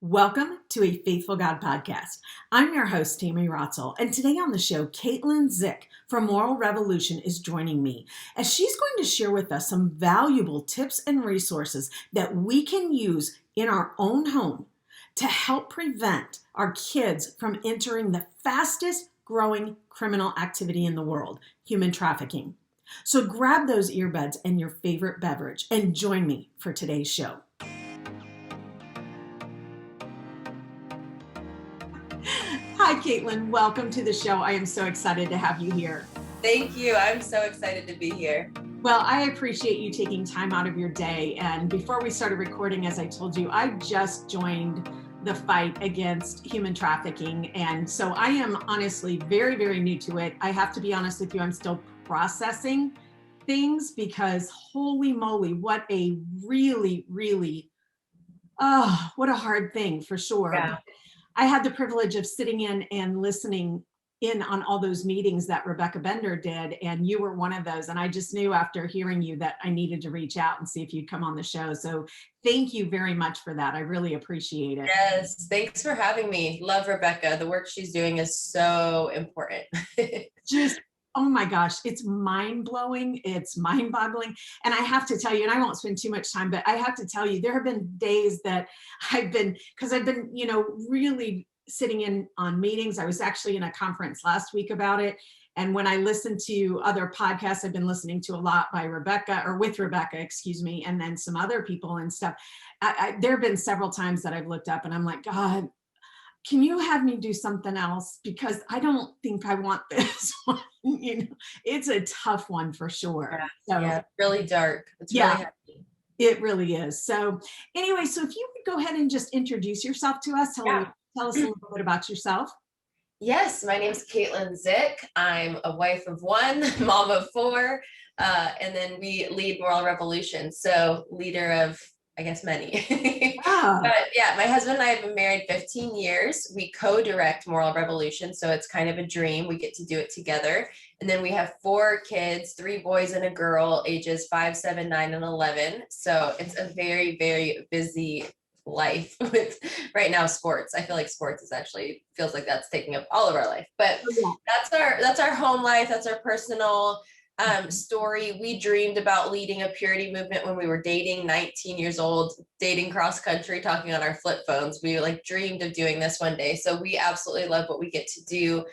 Welcome to a Faithful God podcast. I'm your host, Tammy Rotzel, and today on the show, Caitlin Zick from Moral Revolution is joining me as she's going to share with us some valuable tips and resources that we can use in our own home to help prevent our kids from entering the fastest growing criminal activity in the world, human trafficking. So grab those earbuds and your favorite beverage and join me for today's show. Hi, Caitlin. Welcome to the show. I am so excited to have you here. Thank you. I'm so excited to be here. Well, I appreciate you taking time out of your day. And before we started recording, as I told you, I just joined the fight against human trafficking. And so I am honestly very, very new to it. I have to be honest with you, I'm still processing things because holy moly, what a really, really, what a hard thing for sure. Yeah. I had the privilege of sitting in and listening in on all those meetings that Rebecca Bender did, and you were one of those. And I just knew after hearing you that I needed to reach out and see if you'd come on the show. So thank you very much for that. I really appreciate it. Yes, thanks for having me. Love Rebecca. The work she's doing is so important. Just, oh my gosh, it's mind-blowing. It's mind-boggling. And I have to tell you, and I won't spend too much time, but I have to tell you, there have been days that I've been really sitting in on meetings. I was actually in a conference last week about it. And when I listen to other podcasts, I've been listening to a lot by Rebecca, or with Rebecca, excuse me, and then some other people and stuff. There have been several times that I've looked up and I'm like, God, can you have me do something else? Because I don't think I want this one. It's a tough one for sure. Yeah, really dark. It's really heavy. It really is. So anyway, so if you would go ahead and just introduce yourself to us, tell us a little bit about yourself. Yes, my name is Caitlin Zick. I'm a wife of one, mom of four, and then we lead Moral Revolution. So leader of, I guess, many. But yeah, my husband and I have been married 15 years. We co-direct Moral Revolution. So it's kind of a dream. We get to do it together. And then we have 4 kids, 3 boys and a girl, ages 5, 7, 9, and 11. So it's a very, very busy life with right now sports. I feel like sports is actually feels like that's taking up all of our life. But that's our home life. That's our personal story. We dreamed about leading a purity movement when we were dating, 19 years old, dating cross country, talking on our flip phones. We dreamed of doing this one day. So we absolutely love what we get to do.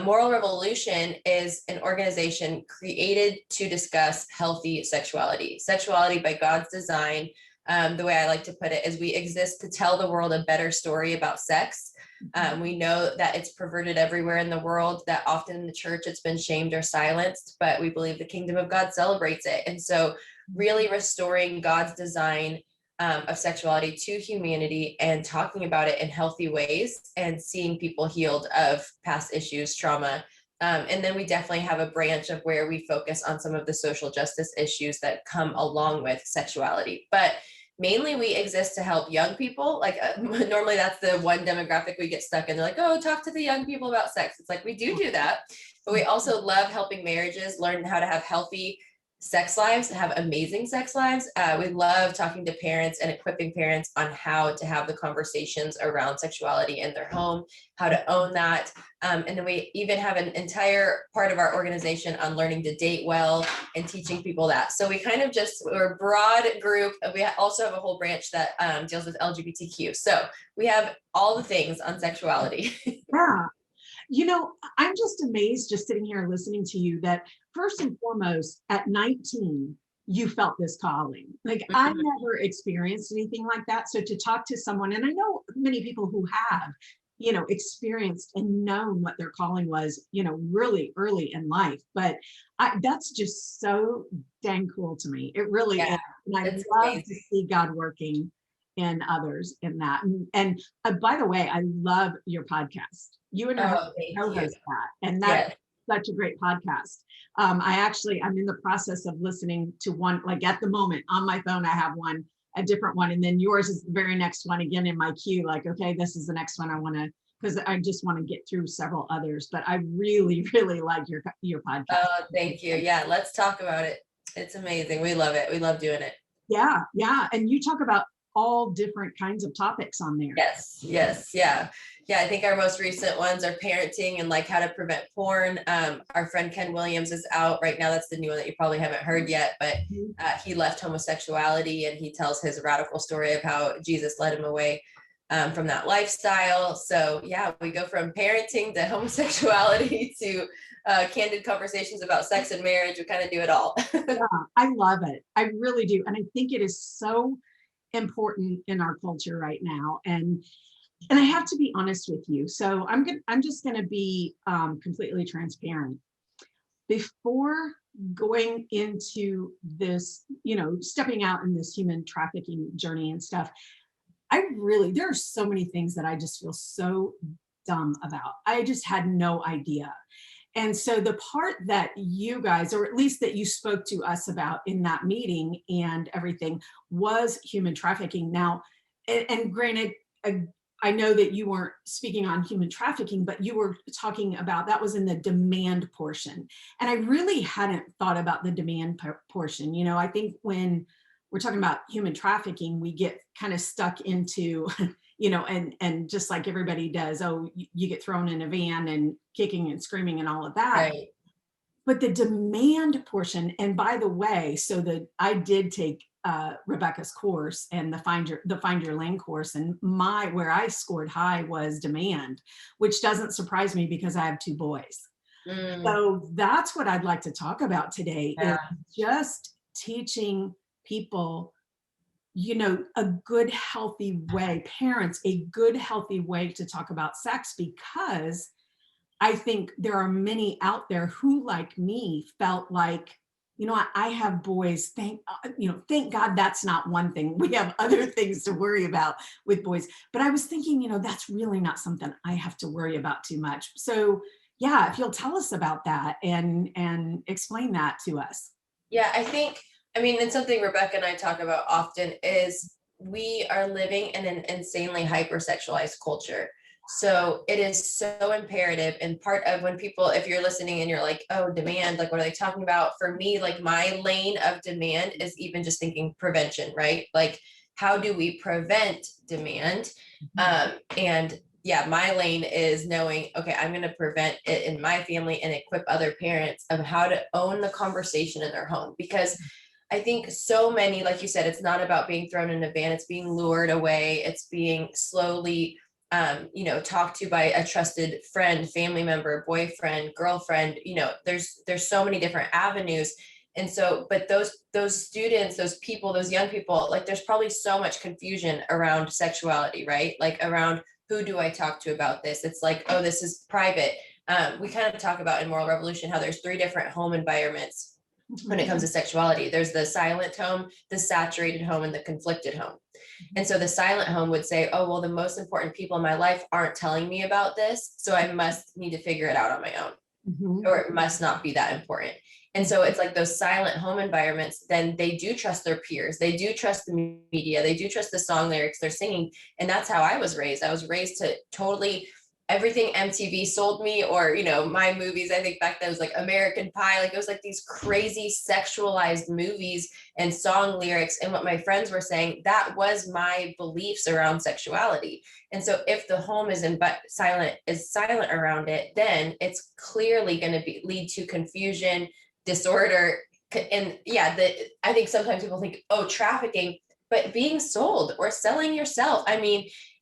Moral Revolution is an organization created to discuss healthy sexuality by God's design. The way I like to put it is we exist to tell the world a better story about sex. We know that it's perverted everywhere in the world, that often in the church it's been shamed or silenced, but we believe the kingdom of God celebrates it. And so really restoring God's design of sexuality to humanity and talking about it in healthy ways and seeing people healed of past issues, trauma. And then we definitely have a branch of where we focus on some of the social justice issues that come along with sexuality. But mainly we exist to help young people. Normally that's the one demographic we get stuck in. They're like, oh, talk to the young people about sex. It's like, we do that. But we also love helping marriages learn how to have healthy sex lives, have amazing sex lives. We love talking to parents and equipping parents on how to have the conversations around sexuality in their home, how to own that. And then we even have an entire part of our organization on learning to date well and teaching people that. So we're a broad group. We also have a whole branch that deals with LGBTQ. So we have all the things on sexuality. Yeah. I'm just amazed just sitting here listening to you that first and foremost, at 19, you felt this calling. I never experienced anything like that. So to talk to someone, and I know many people who have, experienced and known what their calling was, really early in life. But that's just so dang cool to me. It really is. And I love to see God working in others in that. And by the way, I love your podcast. You and your husband co-host that. And that's such a great podcast. I'm in the process of listening to one, at the moment on my phone, I have a different one. And then yours is the very next one again in my queue. Okay, this is the next one I want to, because I just want to get through several others, but I really, really like your podcast. Oh, thank you. Yeah. Let's talk about it. It's amazing. We love it. We love doing it. Yeah. And you talk about all different kinds of topics on there. Yes, yes, yeah. Yeah, I think our most recent ones are parenting and like how to prevent porn. Our friend Ken Williams is out right now. That's the new one that you probably haven't heard yet, but he left homosexuality, and he tells his radical story of how Jesus led him away from that lifestyle. So yeah, we go from parenting to homosexuality to candid conversations about sex and marriage. We kind of do it all. Yeah, I love it. I really do. And I think it is so important in our culture right now. And I have to be honest with you. So I'm just gonna be completely transparent. Before going into this, stepping out in this human trafficking journey and stuff, there are so many things that I just feel so dumb about. I just had no idea. And so the part that you guys, or at least that you spoke to us about in that meeting and everything, was human trafficking. Now, and granted, I know that you weren't speaking on human trafficking, but you were talking about that was in the demand portion. And I really hadn't thought about the demand portion. I think when we're talking about human trafficking, we get kind of stuck into, and just like everybody does, oh, you get thrown in a van and kicking and screaming and all of that. Right. But the demand portion, and by the way, I did take Rebecca's course and the Find Your Lane course, and where I scored high was demand, which doesn't surprise me because I have 2 boys. So that's what I'd like to talk about today, is just teaching people, a good, healthy way, parents, a good, healthy way to talk about sex, because I think there are many out there who, like me, felt like, I have boys. Thank God that's not one thing. We have other things to worry about with boys. But I was thinking, that's really not something I have to worry about too much. So yeah, if you'll tell us about that and explain that to us. Yeah, and something Rebecca and I talk about often is we are living in an insanely hypersexualized culture. So it is so imperative, and part of when people, if you're listening and you're like, oh, demand, like, what are they talking about? For me, like, my lane of demand is even just thinking prevention, right? Like, how do we prevent demand? And yeah, my lane is knowing, okay, I'm going to prevent it in my family and equip other parents of how to own the conversation in their home. Because I think so many, like you said, it's not about being thrown in a van, it's being lured away, it's being slowly talked to by a trusted friend, family member, boyfriend, girlfriend. There's so many different avenues. And so, but those students, those people, those young people, like, there's probably so much confusion around sexuality, right? Like, around, who do I talk to about this? It's like, oh, this is private. We kind of talk about in Moral Revolution how there's 3 different home environments when it comes to sexuality. There's the silent home, the saturated home, and the conflicted home. And so the silent home would say, oh, well, the most important people in my life aren't telling me about this, so I must need to figure it out on my own, or it must not be that important. And so it's like those silent home environments, then they do trust their peers. They do trust the media. They do trust the song lyrics they're singing. And that's how I was raised. I was raised to totally everything MTV sold me, or, my movies, I think back then was like American Pie. Like, it was like these crazy sexualized movies and song lyrics. And what my friends were saying, that was my beliefs around sexuality. And so if the home is silent around it, then it's clearly going to lead to confusion, disorder. And yeah, I think sometimes people think, oh, trafficking, but being sold or selling yourself.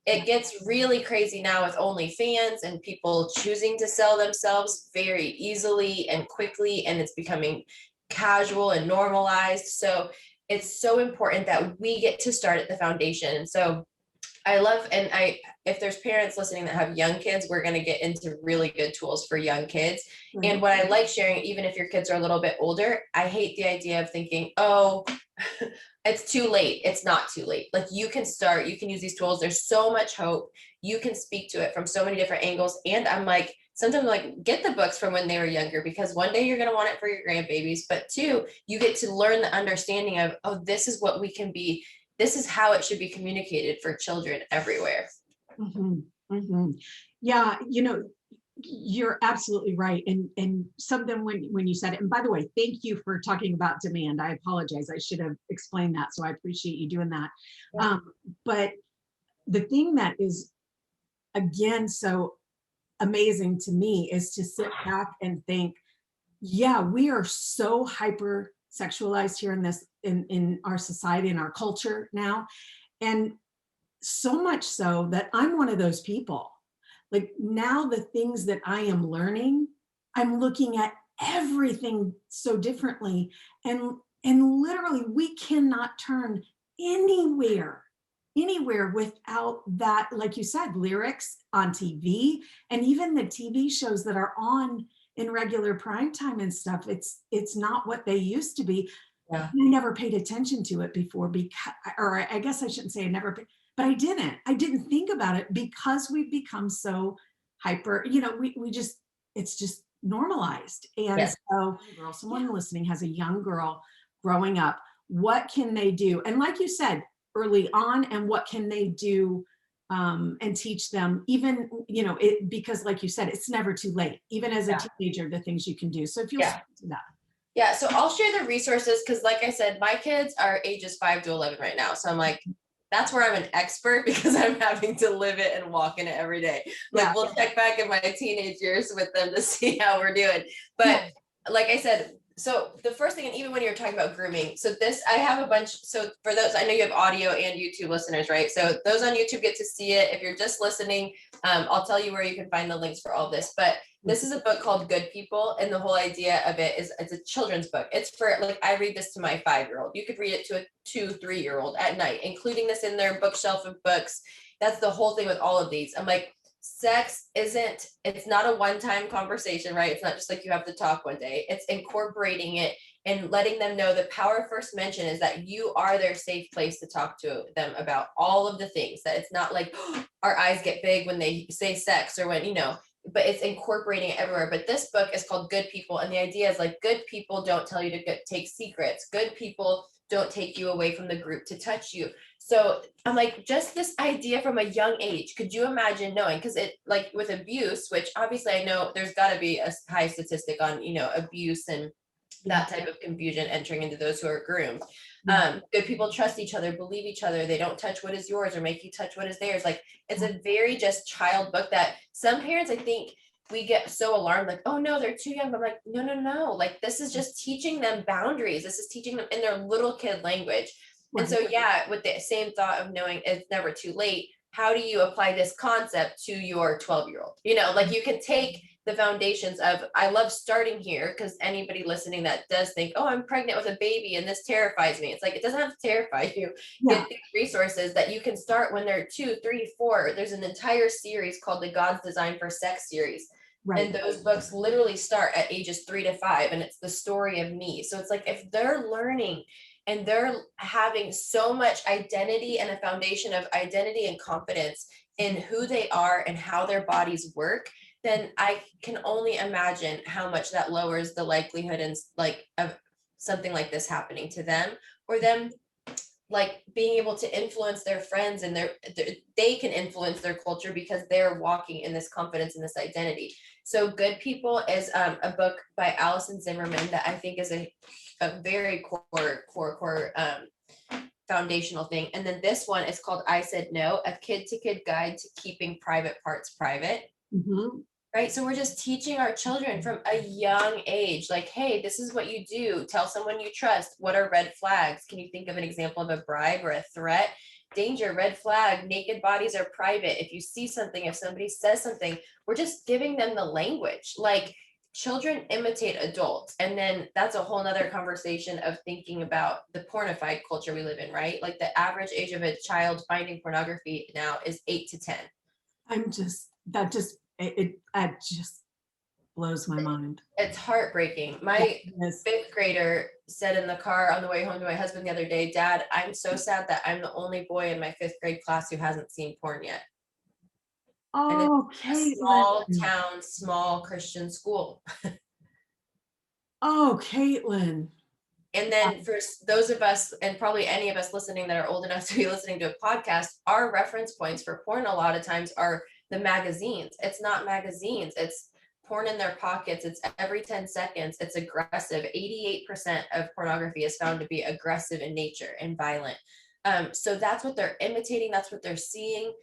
It gets really crazy now with OnlyFans and people choosing to sell themselves very easily and quickly, and it's becoming casual and normalized. So it's so important that we get to start at the foundation. And so if there's parents listening that have young kids, we're going to get into really good tools for young kids. And what I like sharing, even if your kids are a little bit older, I hate the idea of thinking, oh, it's too late. It's not too late. Like, you can start, you can use these tools. There's so much hope. You can speak to it from so many different angles. And I'm like, sometimes, like, get the books from when they were younger, because one day you're going to want it for your grandbabies. But 2, you get to learn the understanding of, oh, this is what we can be. This is how it should be communicated for children everywhere. Yeah, You're absolutely right. And something when you said it, and by the way, thank you for talking about demand. I apologize. I should have explained that. So I appreciate you doing that. Yeah. But the thing that is, again, so amazing to me is to sit back and think, yeah, we are so hyper sexualized here in this, in our society, in our culture now. And so much so that I'm one of those people. Like now, the things that I am learning, I'm looking at everything so differently. And literally, we cannot turn anywhere, anywhere without that, like you said, lyrics on TV, and even the TV shows that are on in regular prime time and stuff. It's not what they used to be. Yeah. I never paid attention to it before because, or I guess I shouldn't say I never paid, but I didn't think about it because we've become so hyper, we just, it's just normalized. And Yes. so girl, someone listening has a young girl growing up, what can they do? And like you said, early on, and what can they do, and teach them, even, it, because like you said, it's never too late, even as a Yeah. teenager, the things you can do. So if you'll Yeah. speak to that. Yeah, so I'll share the resources because, like I said, my kids are ages 5 to 11 right now. So I'm like, that's where I'm an expert because I'm having to live it and walk in it every day. Like, Yeah. we'll check back in my teenage years with them to see how we're doing. But Yeah. like I said, so the first thing, and even when you're talking about grooming, so this, I have a bunch. So for those, I know you have audio and YouTube listeners, right? So those on YouTube get to see it. If you're just listening, I'll tell you where you can find the links for all this. But this is a book called Good People. And the whole idea of it is it's a children's book. It's for, like, I read this to my 5-year-old. You could read it to a 2-3-year-old at night, including this in their bookshelf of books. That's the whole thing with all of these. I'm like, sex isn't, it's not a one-time conversation, right? It's not just like you have to talk one day. It's incorporating it and letting them know the power of first mention is that you are their safe place to talk to them about all of the things. That it's not like our eyes get big when they say sex or when, but it's incorporating it everywhere. But this book is called Good People. And the idea is, like, good people don't tell you to take secrets. Good people don't take you away from the group to touch you. So I'm like, just this idea from a young age, could you imagine knowing? Because it, like with abuse, which obviously I know there's got to be a high statistic on, abuse and that type of confusion entering into those who are groomed. Good people trust each other, believe each other. They don't touch what is yours or make you touch what is theirs. Like, it's a very just child book that some parents, I think, we get so alarmed, like, oh no, they're too young. But I'm like, no. Like, this is just teaching them boundaries. This is teaching them in their little kid language. And so, yeah, with the same thought of knowing it's never too late, how do you apply this concept to your 12-year-old? Like, you can take the foundations of, I love starting here, because anybody listening that does think, oh, I'm pregnant with a baby and this terrifies me. It's like, it doesn't have to terrify you. Yeah. Get these resources that you can start when they're 2, 3, 4. There's an entire series called the God's Design for Sex series. Right. And those books literally start at ages 3 to 5. And it's the story of me. So it's like, if they're learning and they're having so much identity and a foundation of identity and confidence in who they are and how their bodies work, then I can only imagine how much that lowers the likelihood and, like, of something like this happening to them, or them, like, being able to influence their friends, and they can influence their culture because they're walking in this confidence and this identity. So Good People is a book by Alison Zimmerman that I think is a very core foundational thing. And then this one is called I Said No, a kid-to-kid guide to keeping private parts private. Mm-hmm. Right. So we're just teaching our children from a young age, like, hey, this is what you do. Tell someone you trust. What are red flags? Can you think of an example of a bribe or a threat? Danger, red flag, naked bodies are private. If you see something, if somebody says something, we're just giving them the language. Like, children imitate adults. And then that's a whole nother conversation of thinking about the pornified culture we live in, right? Like, the average age of a child finding pornography now is 8 to 10. It just blows my mind. It's heartbreaking. My 5th grader said in the car on the way home to my husband the other day, Dad, I'm so sad that I'm the only boy in my 5th grade class who hasn't seen porn yet. Oh, and it's a small town, small Christian school. Oh, Caitlin. And then for those of us, and probably any of us listening that are old enough to be listening to a podcast, our reference points for porn a lot of times are the magazines. It's not magazines. It's porn in their pockets. It's every 10 seconds. It's aggressive. 88% of pornography is found to be aggressive in nature and violent. So that's what they're imitating. That's what they're seeing.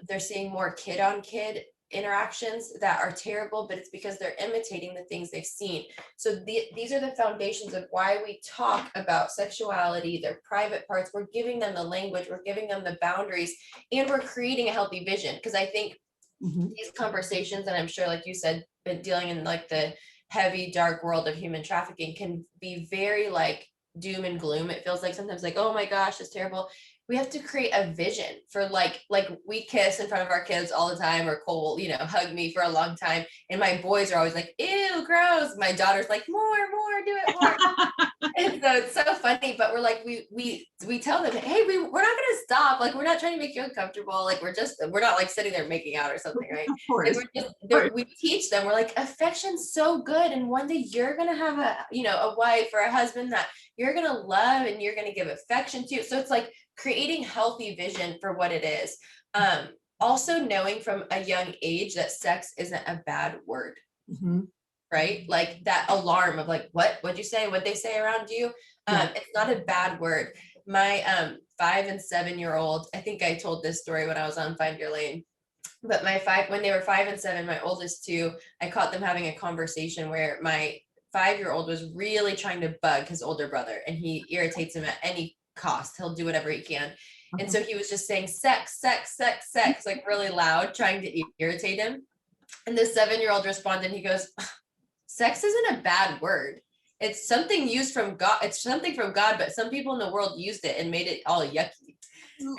They're seeing more kid on kid interactions that are terrible, but it's because they're imitating the things they've seen. So these are the foundations of why we talk about sexuality, their private parts. We're giving them the language, we're giving them the boundaries, and we're creating a healthy vision. Because I think these conversations, and I'm sure, like you said, been dealing in like the heavy, dark world of human trafficking, can be very like doom and gloom. It feels like sometimes like, oh my gosh, it's terrible. We have to create a vision for like we kiss in front of our kids all the time, or Cole will, hug me for a long time. And my boys are always like, ew, gross. My daughter's like, more, do it more. And so it's so funny, but we're like, we tell them, hey, we're not gonna stop. Like, we're not trying to make you uncomfortable. Like, we're not like sitting there making out or something, right? Of course. Like, we teach them, we're like, affection's so good. And one day you're gonna have a wife or a husband that you're gonna love and you're gonna give affection to. So it's like creating healthy vision for what it is. Also knowing from a young age that sex isn't a bad word. Right? Like that alarm of like, what'd you say? What'd they say around you? It's not a bad word. My 5 and 7-year-old, I think I told this story when I was on Find Your Lane, but when they were 5 and 7, my oldest two, I caught them having a conversation where my 5-year-old was really trying to bug his older brother, and he irritates him at any cost. He'll do whatever he can. And so he was just saying sex, like really loud, trying to irritate him. And the 7-year-old responded, he goes, sex isn't a bad word. It's something used from God. It's something from God, but some people in the world used it and made it all yucky.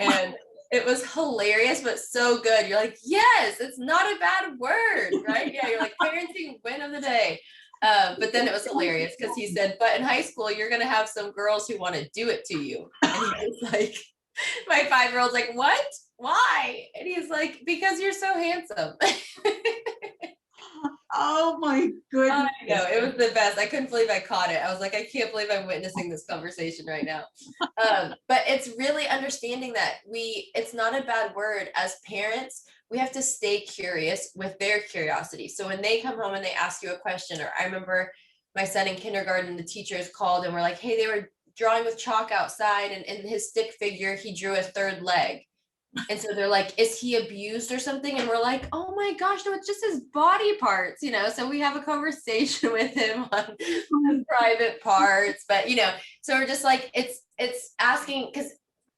And it was hilarious, but so good. You're like, yes, it's not a bad word, right? Yeah, you're like, parenting win of the day. But then it was hilarious because he said, but in high school, you're going to have some girls who want to do it to you. And he was like, my 5-year-old's like, what? Why? And he's like, because you're so handsome. Oh my goodness. I know, it was the best. I couldn't believe I caught it. I was like, I can't believe I'm witnessing this conversation right now. But it's really understanding that it's not a bad word. As parents, we have to stay curious with their curiosity. So when they come home and they ask you a question, or I remember my son in kindergarten, the teachers called and were like, hey, they were drawing with chalk outside, and in his stick figure, he drew a third leg. And so they're like, is he abused or something? And we're like, oh my gosh, no, it's just his body parts, So we have a conversation with him on his private parts, but so we're just like, it's asking, because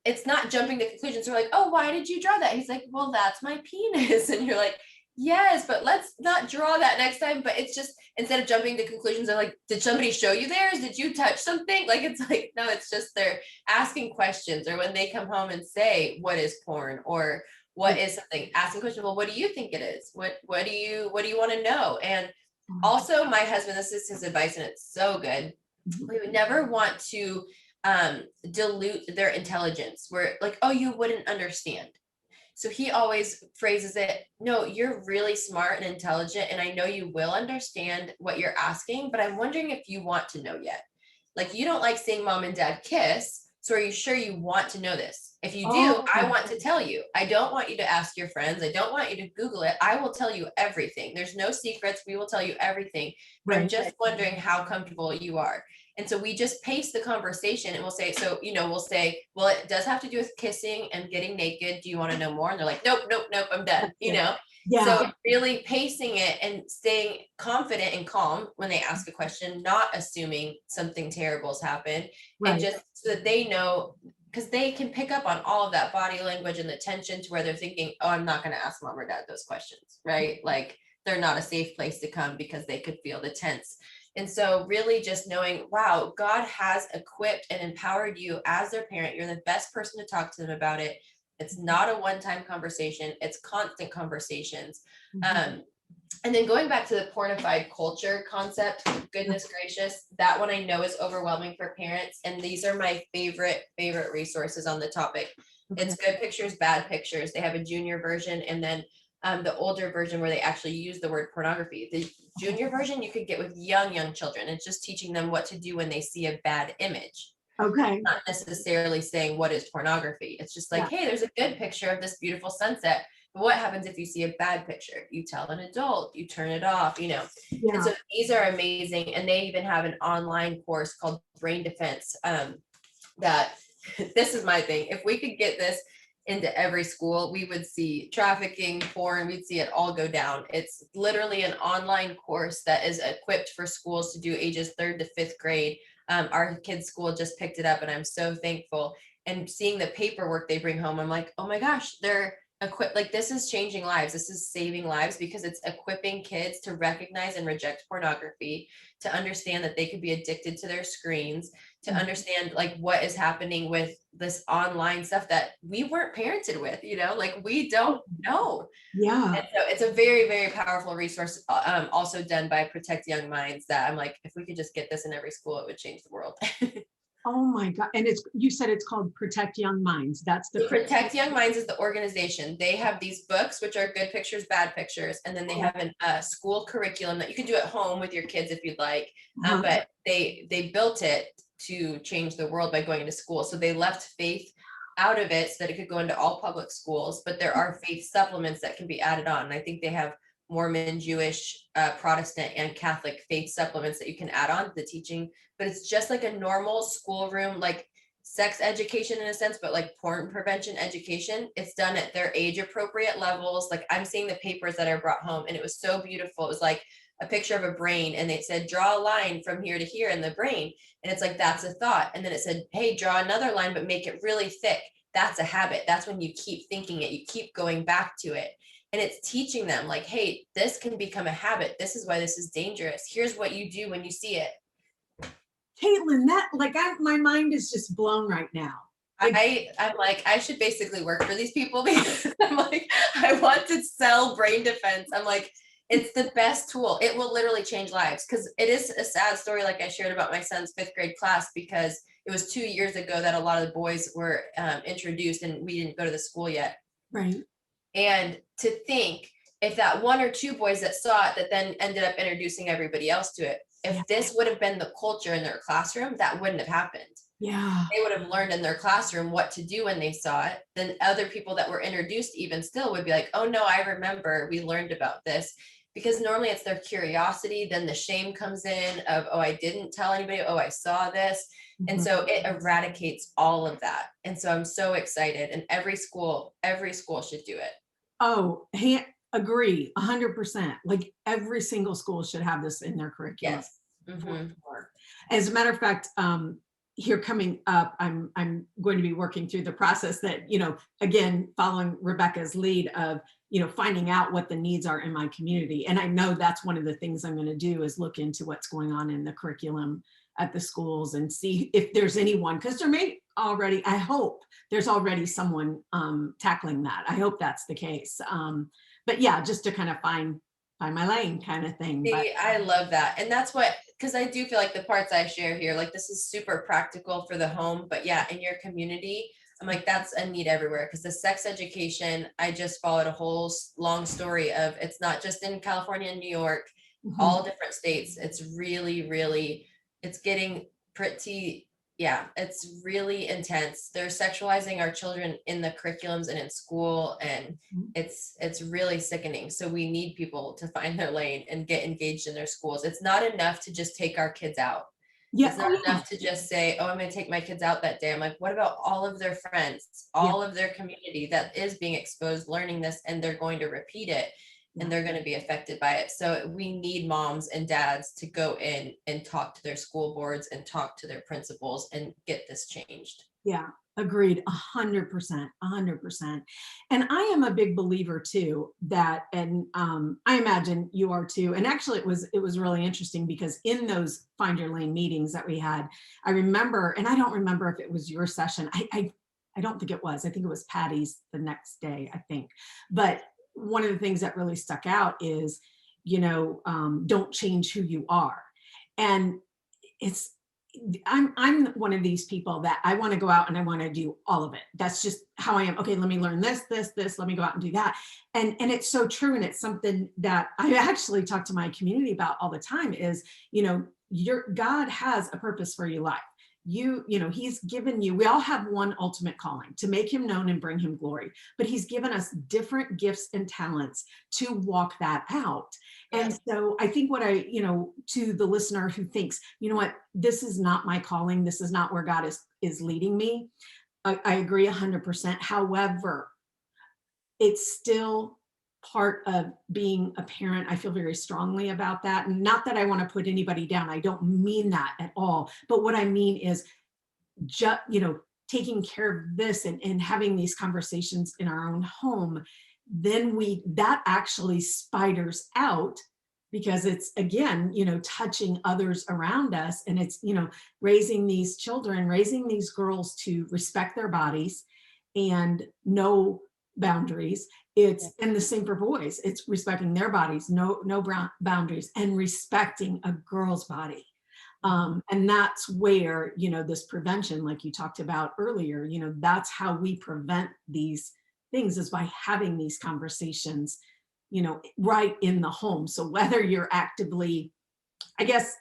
it's not jumping to conclusions. We're like, oh, why did you draw that? He's like, well, that's my penis. And you're like, yes, but let's not draw that next time. But it's just, instead of jumping to conclusions, they're like, did somebody show you theirs? Did you touch something? Like, it's like, no, it's just they're asking questions. Or when they come home and say, what is porn? Or what is something? Asking questions, well, what do you think it is? What do you want to know? And also my husband, this is his advice, and it's so good. We would never want to dilute their intelligence. We're like, oh, you wouldn't understand. So he always phrases it, no, you're really smart and intelligent, and I know you will understand what you're asking, but I'm wondering if you want to know yet. Like, you don't like seeing mom and dad kiss, so are you sure you want to know this? If you do, I want to tell you. I don't want you to ask your friends. I don't want you to Google it. I will tell you everything. There's no secrets. We will tell you everything. But I'm just wondering how comfortable you are. And so we just pace the conversation, and we'll say, we'll say, well, it does have to do with kissing and getting naked. Do you want to know more? And they're like, nope, I'm done, Yeah. So really pacing it and staying confident and calm when they ask a question, not assuming something terrible has happened, and just so that they know, because they can pick up on all of that body language and the tension to where they're thinking, oh, I'm not going to ask mom or dad those questions, right? Like, they're not a safe place to come because they could feel the tense. And so really just knowing, wow, God has equipped and empowered you as their parent. You're the best person to talk to them about it. It's not a one-time conversation. It's constant conversations. And then going back to the pornified culture concept, goodness gracious, that one I know is overwhelming for parents. And these are my favorite resources on the topic. It's Good Pictures, Bad Pictures. They have a junior version, and then the older version where they actually use the word pornography. The junior version you could get with young children. It's just teaching them what to do when they see a bad image. Okay. Not necessarily saying what is pornography. It's just like, hey, there's a good picture of this beautiful sunset. But what happens if you see a bad picture? You tell an adult, you turn it off, you know. And Yeah. so these are amazing. And they even have an online course called Brain Defense, that this is my thing. If we could get this into every school, we would see trafficking, porn, we'd see it all go down. It's literally an online course that is equipped for schools to do ages 3rd to 5th grade. Our kids' school just picked it up, and I'm so thankful. And seeing the paperwork they bring home, I'm like, oh my gosh, they're equipped. Like, this is changing lives. This is saving lives, because it's equipping kids to recognize and reject pornography, to understand that they could be addicted to their screens, to understand like what is happening with this online stuff that we weren't parented with, you know, like we don't know. Yeah. And so it's a very, very powerful resource, also done by Protect Young Minds, that I'm like, if we could just get this in every school, it would change the world. Oh my God. And you said it's called Protect Young Minds. That's the Protect Young Minds is the organization. They have these books, which are good pictures, bad pictures, and then they have a school curriculum that you can do at home with your kids if you'd like. But they built it to change the world by going into school. So they left faith out of it so that it could go into all public schools. But there are faith supplements that can be added on. And I think they have Mormon, Jewish, Protestant, and Catholic faith supplements that you can add on to the teaching. But it's just like a normal schoolroom, like sex education in a sense, but like porn prevention education. It's done at their age appropriate levels. Like, I'm seeing the papers that I brought home, and it was so beautiful. It was like a picture of a brain, and they said, draw a line from here to here in the brain. And it's like, that's a thought. And then it said, hey, draw another line, but make it really thick. That's a habit. That's when you keep thinking it, you keep going back to it. And it's teaching them like, hey, this can become a habit. This is why this is dangerous. Here's what you do when you see it. Caitlin, that like my mind is just blown right now. I'm like, I should basically work for these people, because I'm like, I want to sell Brain Defense. I'm like, it's the best tool. It will literally change lives, because it is a sad story, like I shared about my son's 5th grade class, because it was 2 years ago that a lot of the boys were introduced, and we didn't go to the school yet. Right. And to think, if that 1 or 2 boys that saw it, that then ended up introducing everybody else to it, if this would have been the culture in their classroom, that wouldn't have happened. Yeah. They would have learned in their classroom what to do when they saw it. Then other people that were introduced even still would be like, oh no, I remember we learned about this. Because normally it's their curiosity, then the shame comes in of, oh, I didn't tell anybody, oh, I saw this. And so it eradicates all of that. And so I'm so excited, and every school should do it. Oh, agree 100%. Like every single school should have this in their curriculum. Yes. Mm-hmm. As a matter of fact, here coming up, I'm going to be working through the process that, you know, again, following Rebecca's lead of, you know, finding out what the needs are in my community. And I know that's one of the things I'm going to do, is look into what's going on in the curriculum at the schools and see if there's anyone, because there may already, I hope there's already someone tackling that. I hope that's the case. But yeah, just to kind of find my lane kind of thing. But I love that. And that's what, because I do feel like the parts I share here, like this is super practical for the home, but yeah, in your community, I'm like, that's a need everywhere. Because the sex education, I just followed a whole long story of, it's not just in California and New York, all different states. It's really, really, it's getting pretty, yeah, it's really intense. They're sexualizing our children in the curriculums and in school, and it's really sickening. So we need people to find their lane and get engaged in their schools. It's not enough to just take our kids out. Yeah. It's not enough to just say, oh, I'm going to take my kids out that day. I'm like, what about all of their friends, all of their community that is being exposed, learning this, and they're going to repeat it, and they're going to be affected by it. So we need moms and dads to go in and talk to their school boards and talk to their principals and get this changed. Yeah, agreed, 100%, 100%. And I am a big believer too that, and I imagine you are too. And actually, it was really interesting, because in those Find Your Lane meetings that we had, I remember, and I don't remember if it was your session. I don't think it was. I think it was Patty's the next day, I think. But one of the things that really stuck out is, you know, don't change who you are. And I'm one of these people that I want to go out and I want to do all of it. That's just how I am. Okay, let me learn this, let me go out and do that. And it's so true. And it's something that I actually talk to my community about all the time is, you know, God has a purpose for your life. he's given you, we all have one ultimate calling, to make him known and bring him glory, but he's given us different gifts and talents to walk that out. And so I think to the listener who thinks, what, this is not my calling, this is not where God is leading me. I agree 100%. However, it's still part of being a parent. I feel very strongly about that. And not that I want to put anybody down. I don't mean that at all. But what I mean is just, taking care of this and having these conversations in our own home, then that actually spiders out, because it's, again, touching others around us. And it's, raising these children, raising these girls to respect their bodies and know boundaries. And the same for boys. It's respecting their bodies, no boundaries, and respecting a girl's body. And that's where, this prevention, like you talked about earlier, that's how we prevent these things, is by having these conversations, right in the home. So whether you're actively, I guess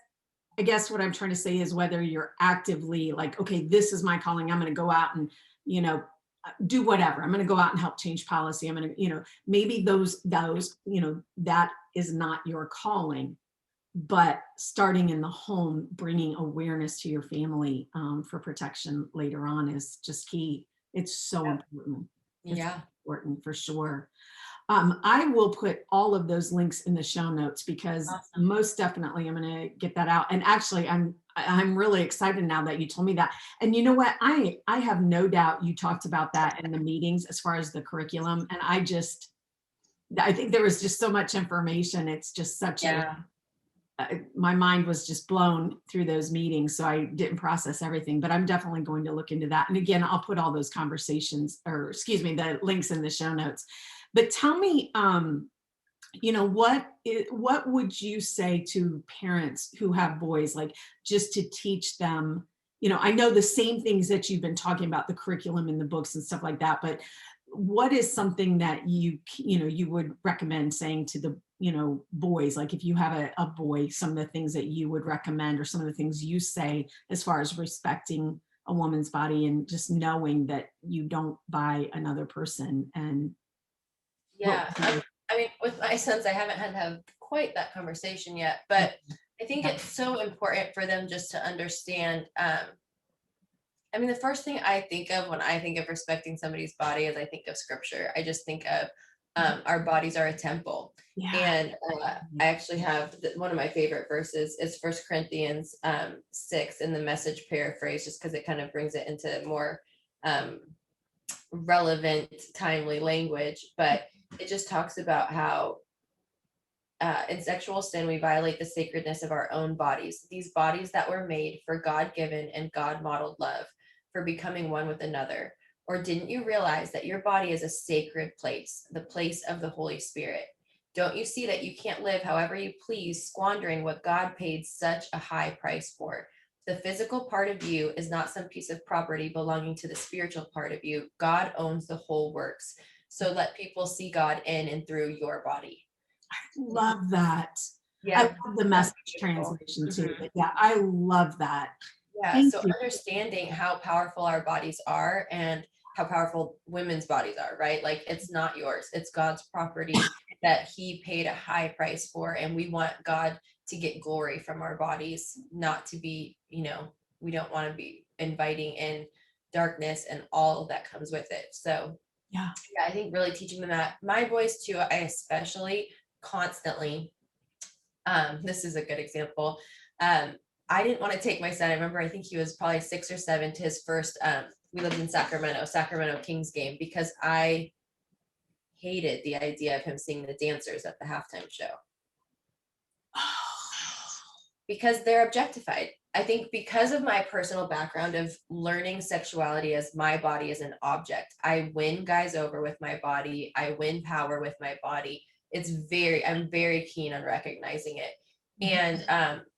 what I'm trying to say is, whether you're actively like, okay, this is my calling, I'm going to go out and, do whatever. I'm going to go out and help change policy. I'm going to, maybe those, that is not your calling, but starting in the home, bringing awareness to your family for protection later on is just key. It's so important. It's important for sure. I will put all of those links in the show notes, because most definitely I'm going to get that out. And actually, I'm really excited now that you told me that. And you know what? I have no doubt you talked about that in the meetings as far as the curriculum. And I think there was just so much information. It's just such my mind was just blown through those meetings. So I didn't process everything, but I'm definitely going to look into that. And again, I'll put all those the links in the show notes. But tell me, what would you say to parents who have boys, like, just to teach them, I know the same things that you've been talking about, the curriculum in the books and stuff like that, but what is something that you would recommend saying to the, boys, like if you have a boy, some of the things that you would recommend, or some of the things you say as far as respecting a woman's body and just knowing that you don't buy another person? And I mean, with my sons, I haven't had to have quite that conversation yet, but I think it's so important for them just to understand. I mean, the first thing I think of when I think of respecting somebody's body is I think of scripture. I just think of our bodies are a temple. And I actually have one of my favorite verses is 1 Corinthians 6 in the Message paraphrase, just because it kind of brings it into more relevant, timely language. But it just talks about how in sexual sin, we violate the sacredness of our own bodies, these bodies that were made for God-given and God-modeled love, for becoming one with another. Or didn't you realize that your body is a sacred place, the place of the Holy Spirit? Don't you see that you can't live however you please, squandering what God paid such a high price for? The physical part of you is not some piece of property belonging to the spiritual part of you. God owns the whole works. So let people see God in and through your body. I love that. I love the Message translation too. Yeah, I love that. So understanding how powerful our bodies are and how powerful women's bodies are, right? Like, it's not yours, it's God's property that he paid a high price for. And we want God to get glory from our bodies, not to be, we don't want to be inviting in darkness and all that comes with it. So I think really teaching them that. My boys too, I especially constantly, this is a good example. I didn't want to take my son. I remember, I think he was probably 6 or 7, to his first, we lived in Sacramento Kings game, because I hated the idea of him seeing the dancers at the halftime show. Because they're objectified. I think because of my personal background of learning sexuality as my body is an object, I win guys over with my body. I win power with my body. I'm very keen on recognizing it. And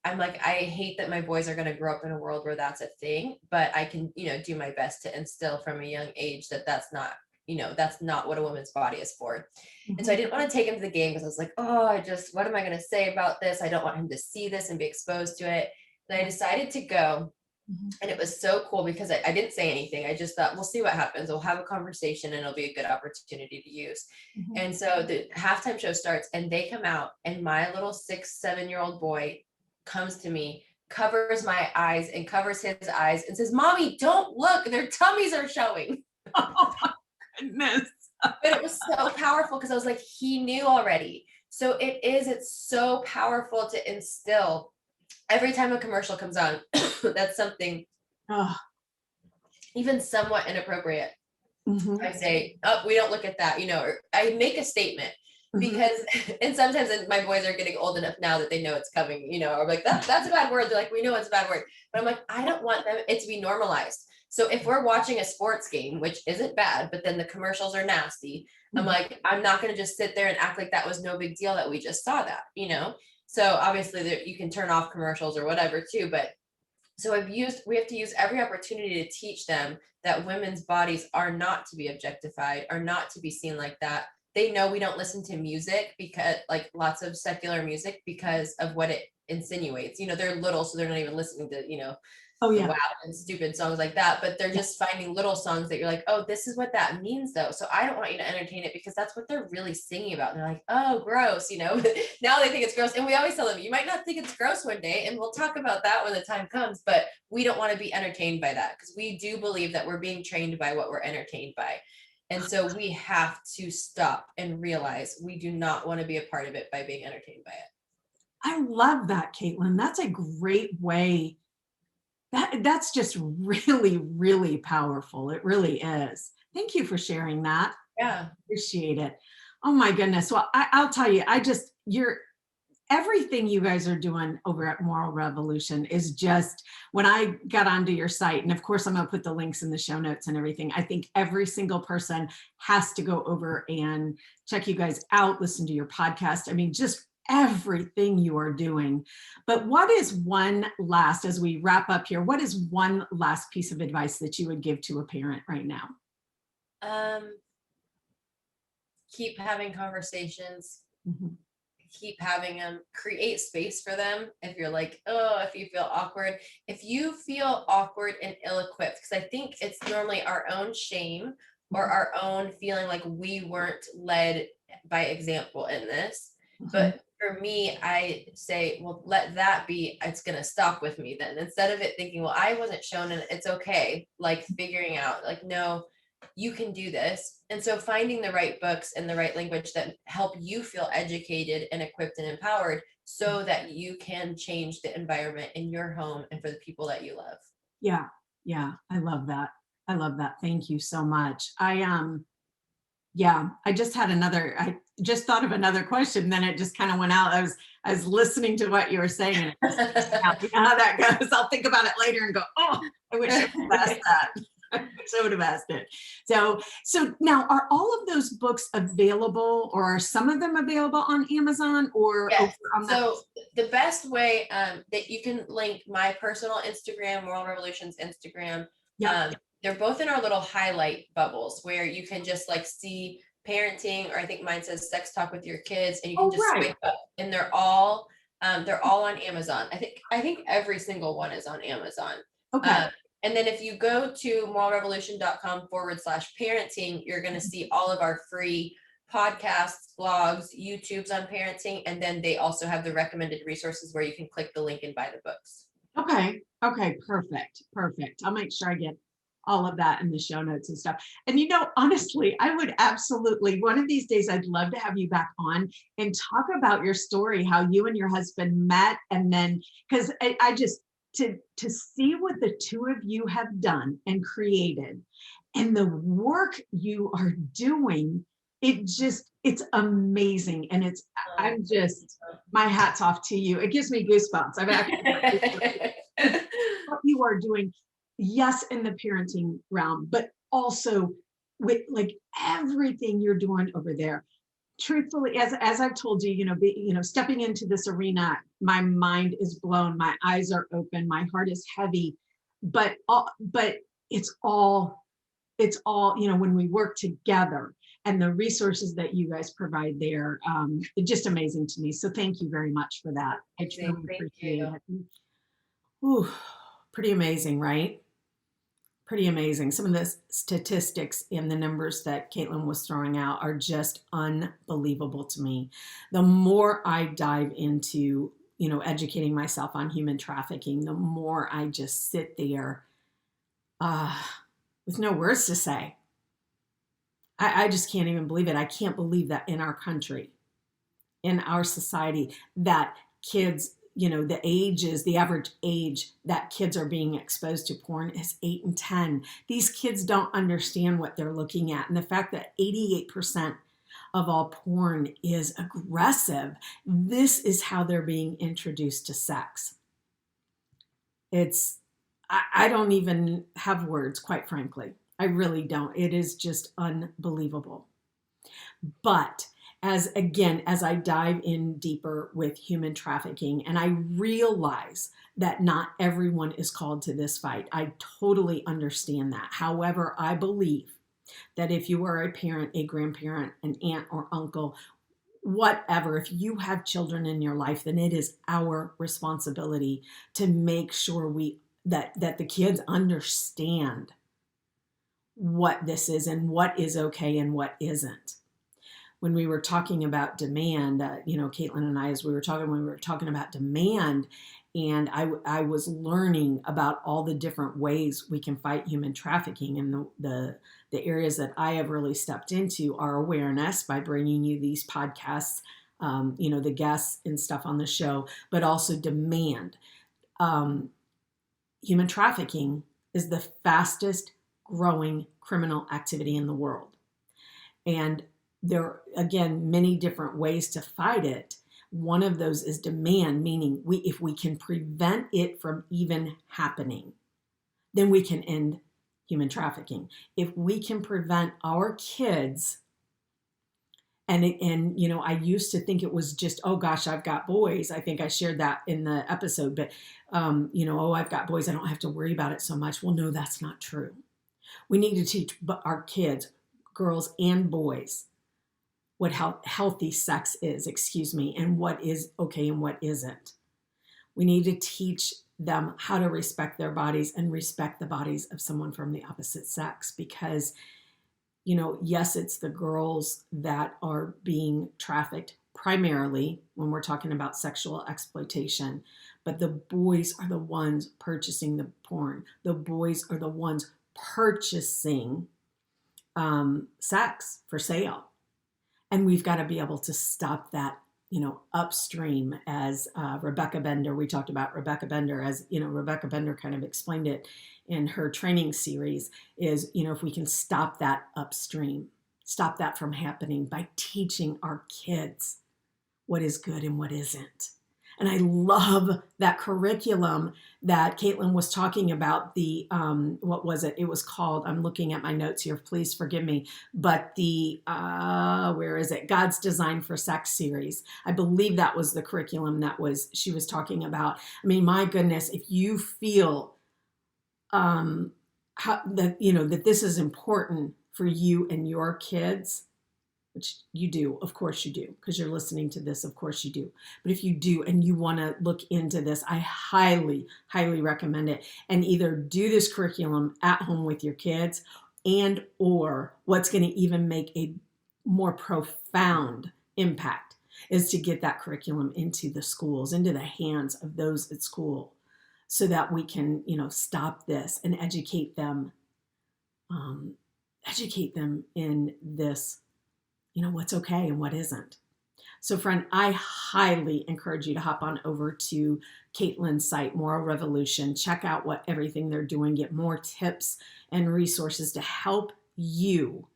I'm like, I hate that my boys are going to grow up in a world where that's a thing, but I can, do my best to instill from a young age that that's not what a woman's body is for. And so I didn't want to take him to the game, because I was like, what am I going to say about this? I don't want him to see this and be exposed to it. And I decided to go. Mhm. And it was so cool because I didn't say anything. I just thought, we'll see what happens. We'll have a conversation and it'll be a good opportunity to use. Mhm. And so the halftime show starts and they come out, and my little 6, 7-year-old boy comes to me, covers my eyes and covers his eyes and says, "Mommy, don't look, their tummies are showing." Oh my goodness. But it was so powerful because I was like, he knew already. So it's so powerful to instill every time a commercial comes on. That's something Oh, even somewhat inappropriate. mhm, I say, "Oh, we don't look at that," or I make a statement mhm. because, and sometimes my boys are getting old enough now that they know it's coming, or like, that's a bad word. They're like, "We know it's a bad word," but I'm like, I don't want it to be normalized. So if we're watching a sports game, which isn't bad, but then the commercials are nasty, I'm like, I'm not going to just sit there and act like that was no big deal that we just saw that. So obviously you can turn off commercials or whatever too, but so we have to use every opportunity to teach them that women's bodies are not to be objectified, are not to be seen like that. They know we don't listen to music, because like lots of secular music, because of what it insinuates. They're little, so they're not even listening to, Oh the yeah. wow and stupid songs like that, but they're Yeah. just finding little songs that you're like, oh, this is what that means though. So I don't want you to entertain it because that's what they're really singing about. And they're like, oh, gross. Now they think it's gross. And we always tell them, you might not think it's gross one day, and we'll talk about that when the time comes, but we don't want to be entertained by that, because we do believe that we're being trained by what we're entertained by. And so we have to stop and realize we do not want to be a part of it by being entertained by it. I love that, Caitlin. That's a great way. That's just really, really powerful. It really is. Thank you for sharing that. Yeah. Appreciate it. Oh my goodness. Well, I'll tell you, you're everything you guys are doing over at Moral Revolution is just, when I got onto your site, and of course I'm going to put the links in the show notes and everything, I think every single person has to go over and check you guys out, listen to your podcast. I mean, just everything you are doing. But what is one last, as we wrap up here, what is one last piece of advice that you would give to a parent right now? Um, Keep having conversations, Mhm. keep having them, create space for them. If you're like, oh, if you feel awkward, if you feel awkward and ill-equipped, because I think it's normally our own shame or our own feeling like we weren't led by example in this. Mhm. But for me, I say, well, let that be, it's going to stop with me then. Instead of it thinking, well, I wasn't shown and it's okay, like figuring out, like, no, you can do this. And so finding the right books and the right language that help you feel educated and equipped and empowered, so that you can change the environment in your home and for the people that you love. Yeah, yeah, I love that. I love that. Thank you so much. Yeah, I just thought of another question, then it just kind of went out. I was listening to what you were saying, and it just came out. You know how that goes. I'll think about it later and go, oh, I wish I would have asked that. I wish I would have asked it. So now, are all of those books available, or are some of them available on Amazon or over Yes. on that? So the best way that you can link my personal Instagram, Moral Revolution's Instagram. Yep. Um, they're both in our little highlight bubbles where you can just like see parenting, or I think mine says sex talk with your kids, and you can Oh, just right. swipe up, and they're all on Amazon. I think every single one is on Amazon. Okay. And then if you go to moralrevolution.com/parenting, you're going to see all of our free podcasts, blogs, YouTubes on parenting, and then they also have the recommended resources where you can click the link and buy the books. Okay. Okay. Perfect. Perfect. I'll make sure I get all of that in the show notes and stuff. And honestly, I would absolutely, one of these days, I'd love to have you back on and talk about your story, how you and your husband met. And then, because I just, to see what the two of you have done and created and the work you are doing, it's amazing. And I'm just, my hat's off to you. It gives me goosebumps. I've actually what you are doing, yes, in the parenting realm, but also with like everything you're doing over there. Truthfully, as I've told you, stepping into this arena, my mind is blown, my eyes are open, my heart is heavy, but it's all when we work together, and the resources that you guys provide there, it's just amazing to me. So thank you very much for that. I truly Thank appreciate you. it. Ooh. Pretty amazing, right? Pretty amazing. Some of the statistics and the numbers that Caitlin was throwing out are just unbelievable to me. The more I dive into, educating myself on human trafficking, the more I just sit there uh, with no words to say. I just can't even believe it. I can't believe that in our country, in our society, that kids, the average age that kids are being exposed to porn is 8 and 10. These kids don't understand what they're looking at. And the fact that 88% of all porn is aggressive, this is how they're being introduced to sex. I don't even have words, quite frankly. I really don't. It is just unbelievable. But as I dive in deeper with human trafficking, and I realize that not everyone is called to this fight, I totally understand that. However, I believe that if you are a parent, a grandparent, an aunt or uncle, whatever, if you have children in your life, then it is our responsibility to make sure that the kids understand what this is and what is okay and what isn't. When we were talking about demand, Caitlin and I, we were talking about demand, and I was learning about all the different ways we can fight human trafficking. And the areas that I have really stepped into are awareness by bringing you these podcasts, the guests and stuff on the show, but also demand. Human trafficking is the fastest growing criminal activity in the world. And there are, again, many different ways to fight it. One of those is demand, meaning if we can prevent it from even happening, then we can end human trafficking. If we can prevent our kids, and I used to think it was just, oh gosh, I've got boys. I think I shared that in the episode, but I've got boys, I don't have to worry about it so much. Well, no, that's not true. We need to teach our kids, girls and boys, what healthy sex is, and what is okay and what isn't. We need to teach them how to respect their bodies and respect the bodies of someone from the opposite sex, because, yes, it's the girls that are being trafficked primarily when we're talking about sexual exploitation, but the boys are the ones purchasing the porn. The boys are the ones purchasing sex for sale. And we've got to be able to stop that, upstream, as Rebecca Bender, we talked about Rebecca Bender, as, Rebecca Bender kind of explained it in her training series, is, if we can stop that upstream, stop that from happening by teaching our kids what is good and what isn't. And I love that curriculum that Caitlin was talking about. The, what was it? It was called, I'm looking at my notes here, please forgive me, but the, where is it? God's Design for Sex series. I believe that was the curriculum she was talking about. I mean, my goodness, if you feel that this is important for you and your kids, which you do, of course you do, because you're listening to this, of course you do. But if you do and you want to look into this, I highly, highly recommend it. And either do this curriculum at home with your kids, and or what's going to even make a more profound impact is to get that curriculum into the schools, into the hands of those at school, so that we can, stop this and educate them in this, what's okay and what isn't. So friend, I highly encourage you to hop on over to Caitlin's site, Moral Revolution. Check out what everything they're doing. Get more tips and resources to help you,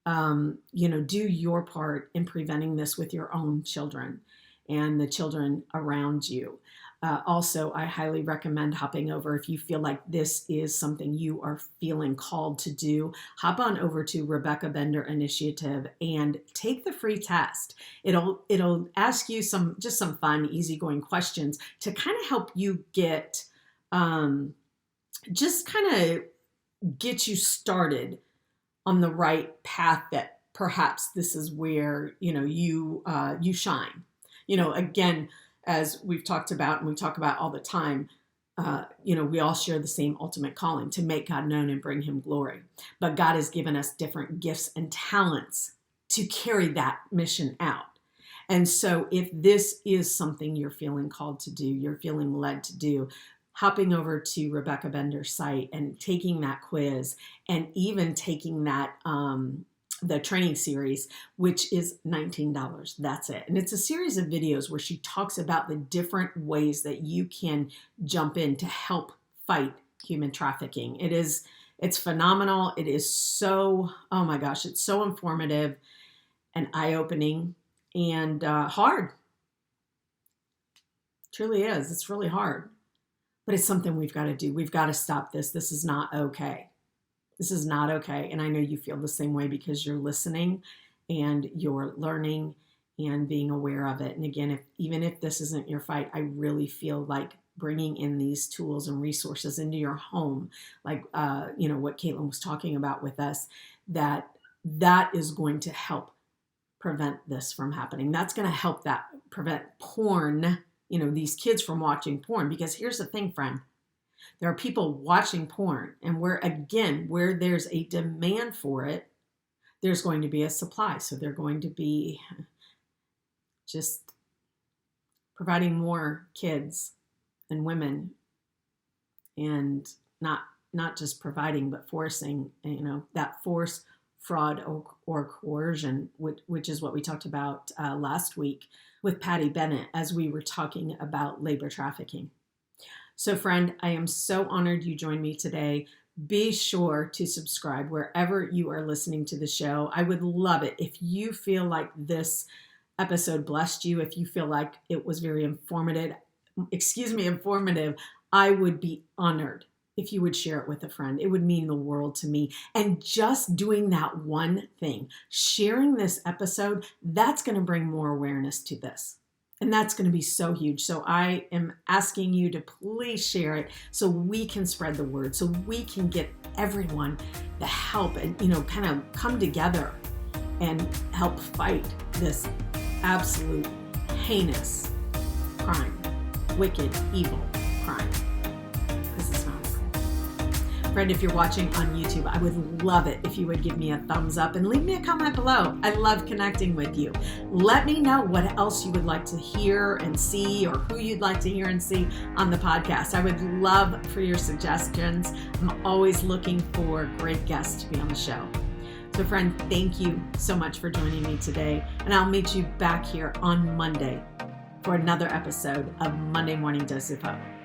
do your part in preventing this with your own children and the children around you. Also, I highly recommend hopping over, if you feel like this is something you are feeling called to do, hop on over to Rebecca Bender Initiative and take the free test. It'll ask you some fun, easygoing questions to kind of help you get, just kind of get you started on the right path, that perhaps this is where, you shine. Again, as we've talked about and we talk about all the time, we all share the same ultimate calling to make God known and bring him glory. But God has given us different gifts and talents to carry that mission out. And so if this is something you're feeling called to do, you're feeling led to do, hopping over to Rebecca Bender's site and taking that quiz and even taking that the training series, which is $19. That's it. And it's a series of videos where she talks about the different ways that you can jump in to help fight human trafficking. It's phenomenal. It is so, oh my gosh, it's so informative and eye-opening and hard. It truly is. It's really hard. But it's something we've got to do. We've got to stop this. This is not okay. This is not okay. And I know you feel the same way because you're listening and you're learning and being aware of it. And again, even if this isn't your fight, I really feel like bringing in these tools and resources into your home, like what Caitlin was talking about with us, that is going to help prevent this from happening. That's going to help that prevent porn, these kids from watching porn. Because here's the thing, friend. There are people watching porn, and where there's a demand for it, there's going to be a supply. So they're going to be just providing more kids and women, and not just providing, but forcing, that force, fraud, or coercion, which is what we talked about last week with Patty Bennett as we were talking about labor trafficking. So friend, I am so honored you joined me today. Be sure to subscribe wherever you are listening to the show. I would love it if you feel like this episode blessed you, if you feel like it was very informative. I would be honored if you would share it with a friend. It would mean the world to me. And just doing that one thing, sharing this episode, that's going to bring more awareness to this. And that's going to be so huge. So I am asking you to please share it so we can spread the word, so we can get everyone the help and, kind of come together and help fight this absolute heinous crime, wicked, evil crime. This is not okay. Friend, if you're watching on YouTube, I would love it if you would give me a thumbs up and leave me a comment below. I love connecting with you. Let me know what else you would like to hear and see, or who you'd like to hear and see on the podcast. I would love for your suggestions. I'm always looking for great guests to be on the show. So friend, thank you so much for joining me today. And I'll meet you back here on Monday for another episode of Monday Morning Dose of Hope.